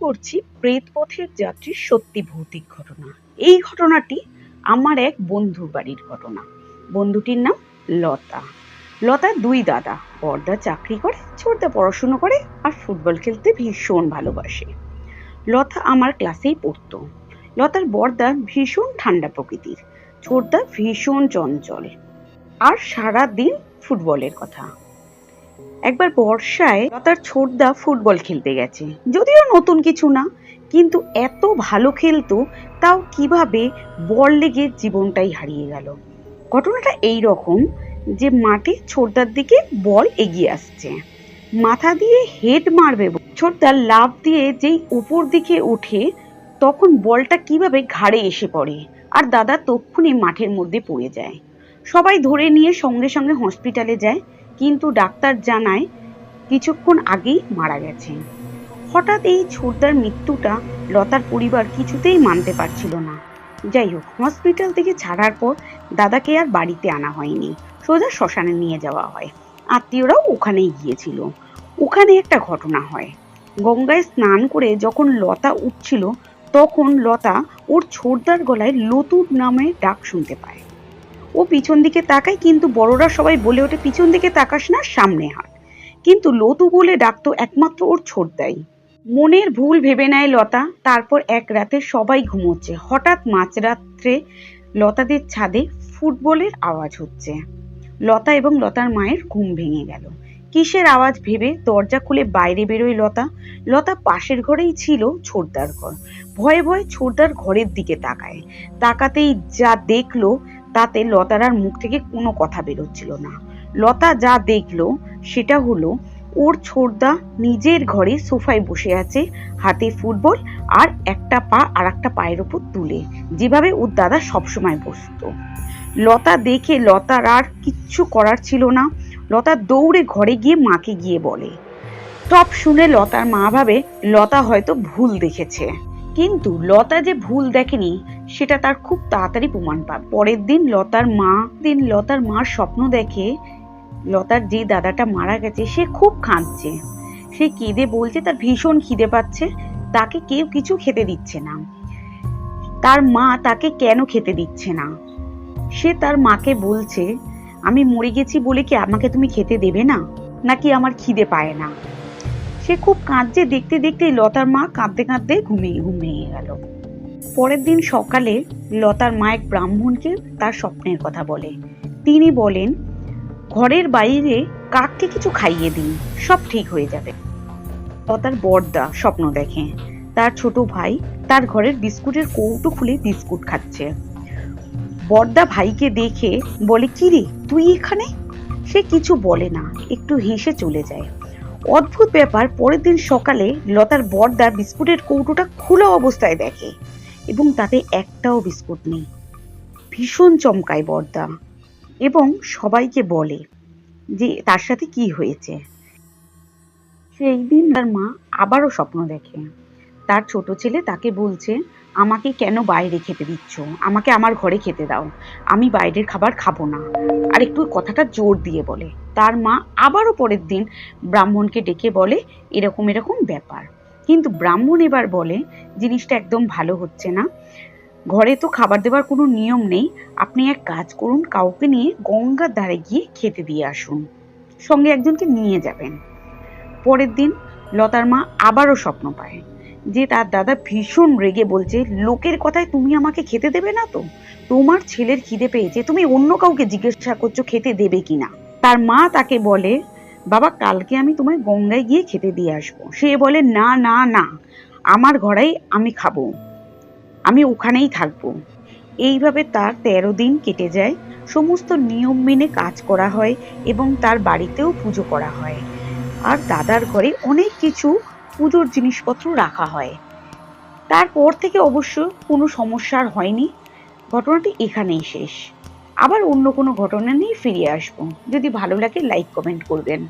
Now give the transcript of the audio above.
করছি প্রেতপথের যাত্রীর সত্যি ভৌতিক ঘটনা। এই ঘটনাটি আমার এক বন্ধুর বাড়ির ঘটনা। বন্ধুটির নাম লতা। লতার দুই দাদা। বড়দা চাকরি করে, ছোটদা পড়াশুনো করে আর ফুটবল খেলতে ভীষণ ভালোবাসে। লতা আমার ক্লাসেই পড়তো। লতার বড়দা ভীষণ ঠান্ডা প্রকৃতির, ছোটদা ভীষণ চঞ্চল আর সারা দিন ফুটবলের কথা। একবার বর্ষায় লতার ছোটদা ফুটবল খেলতে গেছে, যদিও নতুন কিছু না, কিন্তু এত ভালো খেলতো, তাও কিভাবে বল লেগে জীবনটাই হারিয়ে গেল। ঘটনাটা এই রকম যে মাঠে ছোটদার দিকে বল এগিয়ে আসছে, মাথা দিয়ে হেড মারবে, ছোটদা লাফ দিয়ে যেই উপর দিকে ওঠে তখন বলটা কিভাবে ঘাড়ে এসে পড়ে আর দাদা তক্ষুনি মাঠের মধ্যে পড়ে যায়। সবাই ধরে নিয়ে সঙ্গে সঙ্গে হসপিটালে যায়, কিন্তু ডাক্তার জানায় কিছুক্ষণ আগেই মারা গেছে। হঠাৎ এই ছোটদার মৃত্যুটা লতার পরিবার কিছুতেই মানতে পারছিল না। যাই হোক, হসপিটাল থেকে ছাড়ার পর দাদাকে আর বাড়িতে আনা হয়নি, সোজা শ্মশানে নিয়ে যাওয়া হয়। আত্মীয়রাও ওখানেই গিয়েছিল। ওখানে একটা ঘটনা হয়। গঙ্গায় স্নান করে যখন লতা উঠছিল তখন লতা ওর ছোটদার গলায় লতুর নামে ডাক শুনতে পায়। ও পিছন দিকে তাকায়, কিন্তু বড়রা সবাই বলে ওঠে পিছন দিকে তাকাস না, সামনে হাঁট। কিন্তু লতু বলে ডাকতো একমাত্র ওর ছোটদাই। মনের ভুল ভেবে নেয় লতা। তারপর এক রাতে সবাই ঘুমোচ্ছে, হঠাৎ মাঝরাত্রে লতাদের ছাদে ফুটবলের আওয়াজ হচ্ছে। লতা এবং লতার মায়ের ঘুম ভেঙে গেল। কিসের আওয়াজ ভেবে দরজা খুলে বাইরে বেরোয় লতা। লতা পাশের ঘরেই ছিল ছোটদার ঘর। ভয়ে ভয়ে ছোটদার ঘরের দিকে তাকায়। তাকাতেই যা দেখলো তাতে লতার আর মুখ থেকে কোনো কথা বেরোচ্ছিল না। লতা যা দেখলো সেটা হলো ওর ছোটদা নিজের ঘরে সোফায় বসে আছে, হাতে ফুটবল আর একটা পা আর একটা পায়ের উপর তুলে, যেভাবে ওর দাদা সবসময় বসতো। লতা দেখে লতার আর কিচ্ছু করার ছিল না। লতা দৌড়ে ঘরে গিয়ে মাকে গিয়ে বলে। সব শুনে লতার মা ভাবে লতা হয়তো ভুল দেখেছে, কিন্তু লতা যে ভুল দেখেনি সেটা তার খুব তাড়াতাড়ি প্রমাণ পায়। পরের দিন লতার মা স্বপ্ন দেখে লতার যে দাদাটা মারা গেছে সে খুব কাঁদছে। সে কেঁদে বলছে তার ভীষণ খিদে পাচ্ছে, তাকে কেউ কিছু খেতে দিচ্ছে না। তার মা তাকে কেন খেতে দিচ্ছে না, সে তার মাকে বলছে আমি মরে গেছি বলে কি আমাকে তুমি খেতে দেবে না, নাকি আমার খিদে পায় না। সে খুব কাঁদছে, দেখতে দেখতে লতার মা কাঁদতে কাঁদতে ঘুমিয়ে গেল। পরের দিন সকালে লতার মা এক ব্রাহ্মণকে তার স্বপ্নের কথা বলে। তিনি বলেন ঘরের বাইরে কাককে কিছু খাইয়ে দিন, সব ঠিক হয়ে যাবে। লতার বড়দা স্বপ্ন দেখে তার ছোট ভাই তার ঘরের বিস্কুটের কৌটো খুলে বিস্কুট খাচ্ছে। বড়দা ভাইকে দেখে বলে কি রে তুই এখানে? সে কিছু বলে না, একটু হেসে চলে যায়। অদ্ভুত ব্যাপার, পরের দিন সকালে লতার বড়দা বিস্কুটের কৌটোটা খোলা অবস্থায় দেখে এবং তাতে একটাও বিস্কুট নেই। ভীষণ চমকায় বড়দা এবং সবাইকে বলে যে তার সাথে কি হয়েছে। সেই দিন তার মা আবারও স্বপ্ন দেখে তার ছোট ছেলে তাকে বলছে আমাকে কেন বাইরে খেতে দিচ্ছ, আমাকে আমার ঘরে খেতে দাও, আমি বাইরের খাবার খাবো না। আর একটু কথাটা জোর দিয়ে বলে। তার মা আবারও পরের দিন ব্রাহ্মণকে ডেকে বলে এরকম এরকম ব্যাপার, কিন্তু ব্রাহ্মণ এবার বলে জিনিসটা একদম ভালো হচ্ছে না, ঘরে তো খাবার দেওয়ার কোনো নিয়ম নেই, আপনি এক কাজ করুন, কাউকে নিয়ে গঙ্গার ধারে গিয়ে খেতে দিয়ে আসুন, সঙ্গে একজনকে নিয়ে যাবেন। পরের দিন লতার মা আবারও স্বপ্ন পায় যে তার দাদা ভীষণ রেগে বলছে লোকের কথায় তুমি আমাকে খেতে দেবে না তো, তোমার ছেলের খিদে পেয়েছে, তুমি অন্য কাউকে জিজ্ঞাসা করছো খেতে দেবে কিনা। তার মা তাকে বলে বাবা কালকে আমি তোমায় গঙ্গায় গিয়ে খেতে দিয়ে আসবো। সে বলে না না না, আমার ঘরেই আমি খাবো, আমি ওখানেই থাকবো। এইভাবে তার 13 দিন কেটে যায়। সমস্ত নিয়ম মেনে কাজ করা হয় এবং তার বাড়িতেও পুজো করা হয় আর দাদার ঘরে অনেক কিছু পুজোর জিনিসপত্র রাখা হয়। তারপর থেকে অবশ্য কোনো সমস্যা আর হয়নি। ঘটনাটি এখানেই শেষ। আবার অন্য কোনো ঘটনা নিয়ে ফিরে আসবো। যদি ভালো লাগে লাইক কমেন্ট করবেন।